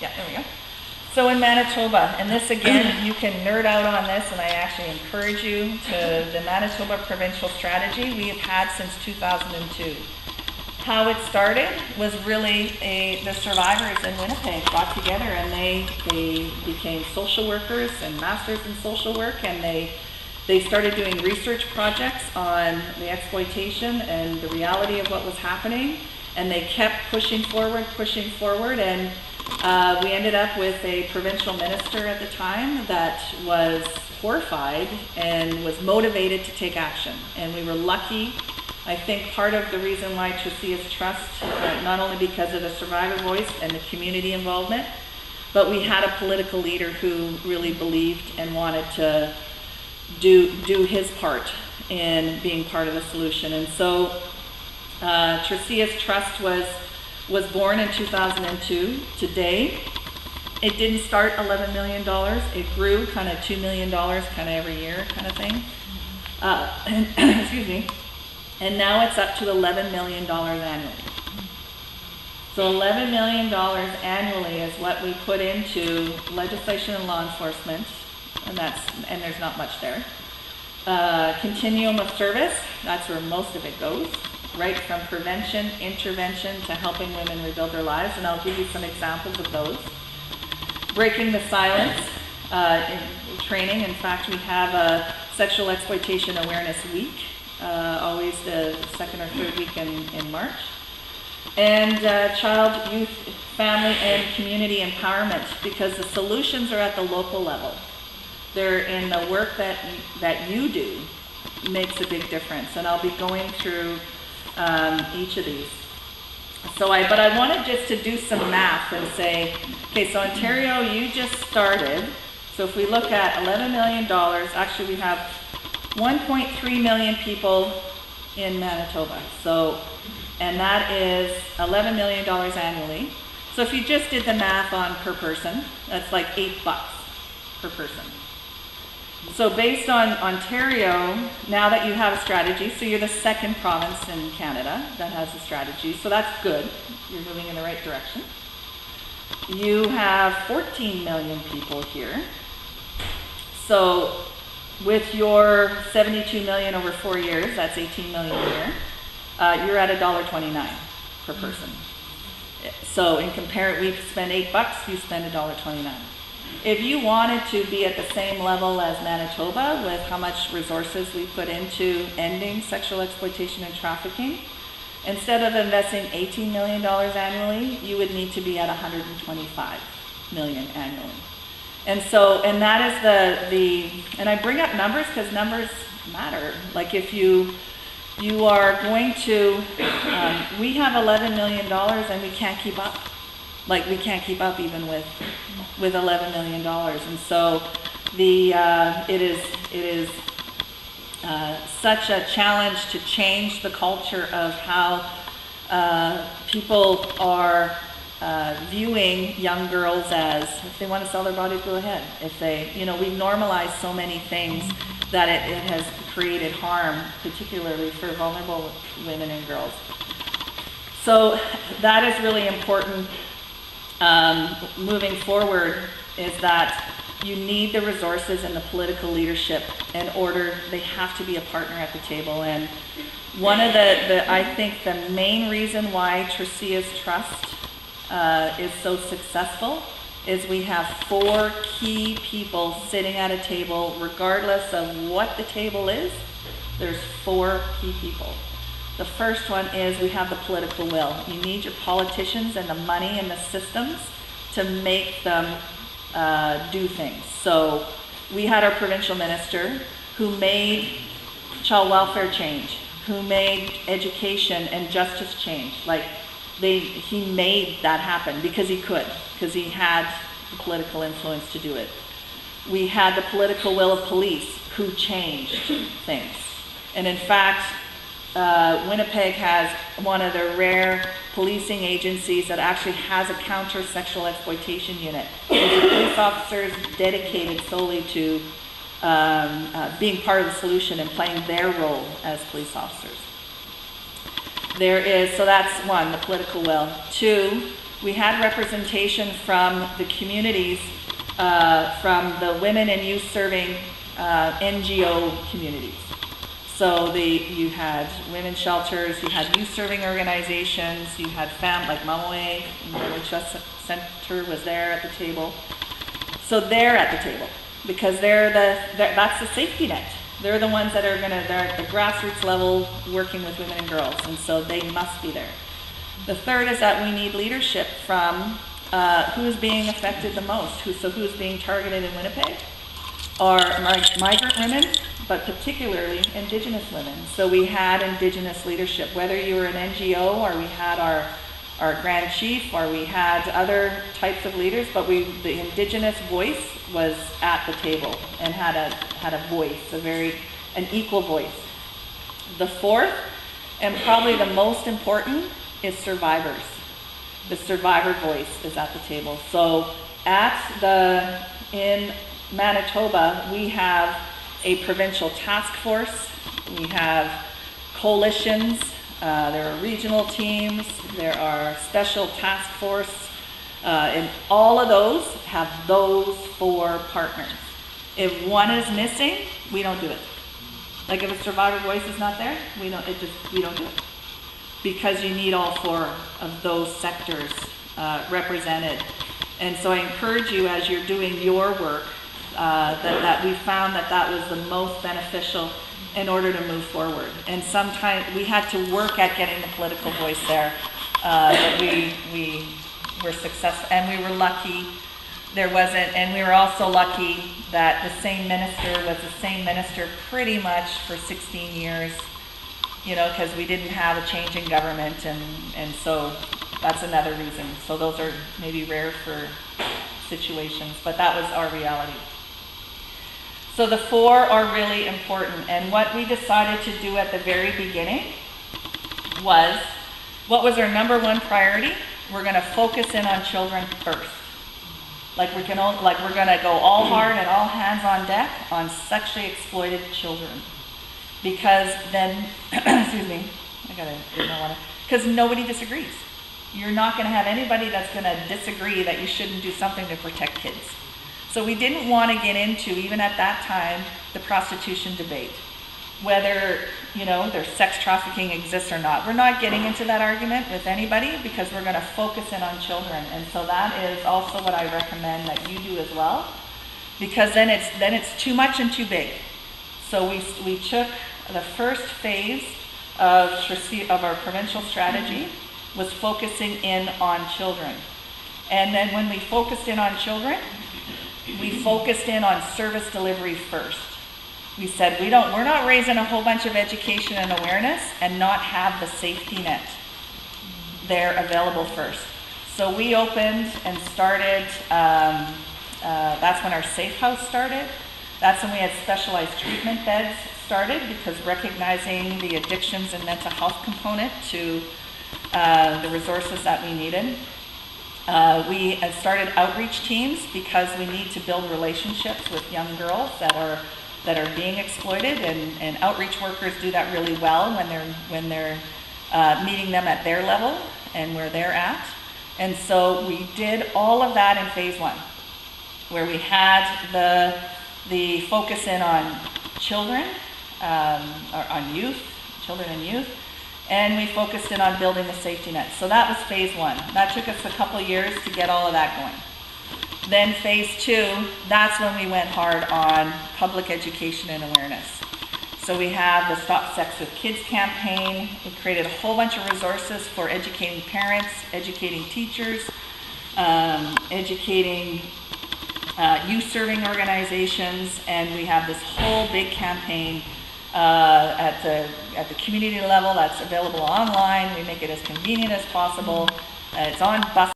Yeah, there we go. So in Manitoba, and this again, you can nerd out on this, and I actually encourage you to the Manitoba Provincial Strategy we have had since 2002. How it started was really the survivors in Winnipeg got together and they became social workers and masters in social work, and they started doing research projects on the exploitation and the reality of what was happening, and they kept pushing forward, and we ended up with a provincial minister at the time that was horrified and was motivated to take action. And we were lucky. I think part of the reason why Trustees Trust, not only because of the survivor voice and the community involvement, but we had a political leader who really believed and wanted to do his part in being part of the solution. And so Trustees Trust was born in 2002. Today, it didn't start $11 million. It grew kind of $2 million kind of every year kind of thing. Excuse me. And now it's up to $11 million annually. So $11 million annually is what we put into legislation and law enforcement, and there's not much there. Continuum of service, that's where most of it goes. Right from prevention, intervention, to helping women rebuild their lives, and I'll give you some examples of those. Breaking the silence in training. In fact, we have a Sexual Exploitation Awareness Week, always the second or third week in March. And child, youth, family, and community empowerment, because the solutions are at the local level. They're in the work that you do makes a big difference, and I'll be going through each of these. But I wanted just to do some math and say, okay, so Ontario, you just started. So if we look at $11 million, actually we have 1.3 million people in Manitoba. So, and that is $11 million annually. So if you just did the math on per person, that's like $8 per person. So based on Ontario, now that you have a strategy, so you're the second province in Canada that has a strategy, so that's good. You're moving in the right direction. You have 14 million people here. So with your 72 million over 4 years, that's 18 million a year, you're at $1.29 per person. So in we spend $8, you spend $1.29. If you wanted to be at the same level as Manitoba with how much resources we put into ending sexual exploitation and trafficking, instead of investing $18 million annually, you would need to be at $125 million annually. And so, and that is and I bring up numbers because numbers matter. Like if you are going to, we have $11 million and we can't keep up. Like we can't keep up even with $11 million, and so it is such a challenge to change the culture of how people are viewing young girls as, if they want to sell their bodies, go ahead. If they, we've normalized so many things that it has created harm, particularly for vulnerable women and girls. So that is really important. Moving forward is that you need the resources and the political leadership in order, they have to be a partner at the table. And one of I think the main reason why Trustees Trust is so successful is we have 4 key people sitting at a table, regardless of what the table is, there's 4 key people. The first one is we have the political will. You need your politicians and the money and the systems to make them do things. So we had our provincial minister who made child welfare change, who made education and justice change. Like he made that happen because he could, because he had the political influence to do it. We had the political will of police who changed things. And in fact, Winnipeg has one of the rare policing agencies that actually has a counter sexual exploitation unit. There's police officers dedicated solely to being part of the solution and playing their role as police officers. So that's one, the political will. 2, We had representation from the communities, from the women and youth serving NGO communities. So you had women's shelters, you had youth serving organizations, you had like Mamoe, the Trust Center was there at the table. So they're at the table because that's the safety net. They're the ones that they're at the grassroots level working with women and girls, and so they must be there. The third is that we need leadership from who's being affected the most, who's being targeted in Winnipeg are migrant women, but particularly Indigenous women. So we had Indigenous leadership, whether you were an NGO or we had our Grand Chief or we had other types of leaders, but the Indigenous voice was at the table and had a voice, an equal voice. The fourth, and probably the most important, is survivors. The survivor voice is at the table. So in Manitoba, we have a provincial task force, we have coalitions, there are regional teams, there are special task force, and all of those have those 4 partners. If one is missing, we don't do it. Like if a survivor voice is not there, we don't do it. Because you need all 4 of those sectors represented. And so I encourage you as you're doing your work, that we found that was the most beneficial in order to move forward. And sometimes we had to work at getting the political voice there, but we were successful, and we were lucky there wasn't, and we were also lucky that the same minister was the same minister pretty much for 16 years, because we didn't have a change in government, and so that's another reason. So those are maybe rare for situations, but that was our reality. So the 4 are really important, and what we decided to do at the very beginning was, what was our number 1 priority? We're going to focus in on children first. Like we're going to go all hard and all hands on deck on sexually exploited children, because then, excuse me, because nobody disagrees. You're not going to have anybody that's going to disagree that you shouldn't do something to protect kids. So we didn't want to get into, even at that time, the prostitution debate. Whether, their sex trafficking exists or not. We're not getting into that argument with anybody because we're going to focus in on children. And so that is also what I recommend that you do as well, because then it's too much and too big. So we took the first phase of our provincial strategy was focusing in on children. And then when we focused in on children, we focused in on service delivery first. We said, we're not raising a whole bunch of education and awareness and not have the safety net there available first. So we opened and started, that's when our safe house started. That's when we had specialized treatment beds started, because recognizing the addictions and mental health component to the resources that we needed. We started outreach teams because we need to build relationships with young girls that are being exploited, and outreach workers do that really well when they're meeting them at their level and where they're at. And so we did all of that in phase 1, where we had the focus in on children, or on youth, children and youth, and we focused in on building the safety net. So that was phase 1. That took us a couple years to get all of that going. Then phase 2, that's when we went hard on public education and awareness. So we have the Stop Sex with Kids campaign. We created a whole bunch of resources for educating parents, educating teachers, educating youth serving organizations, and we have this whole big campaign at the community level that's available online. We make it as convenient as possible. It's on bus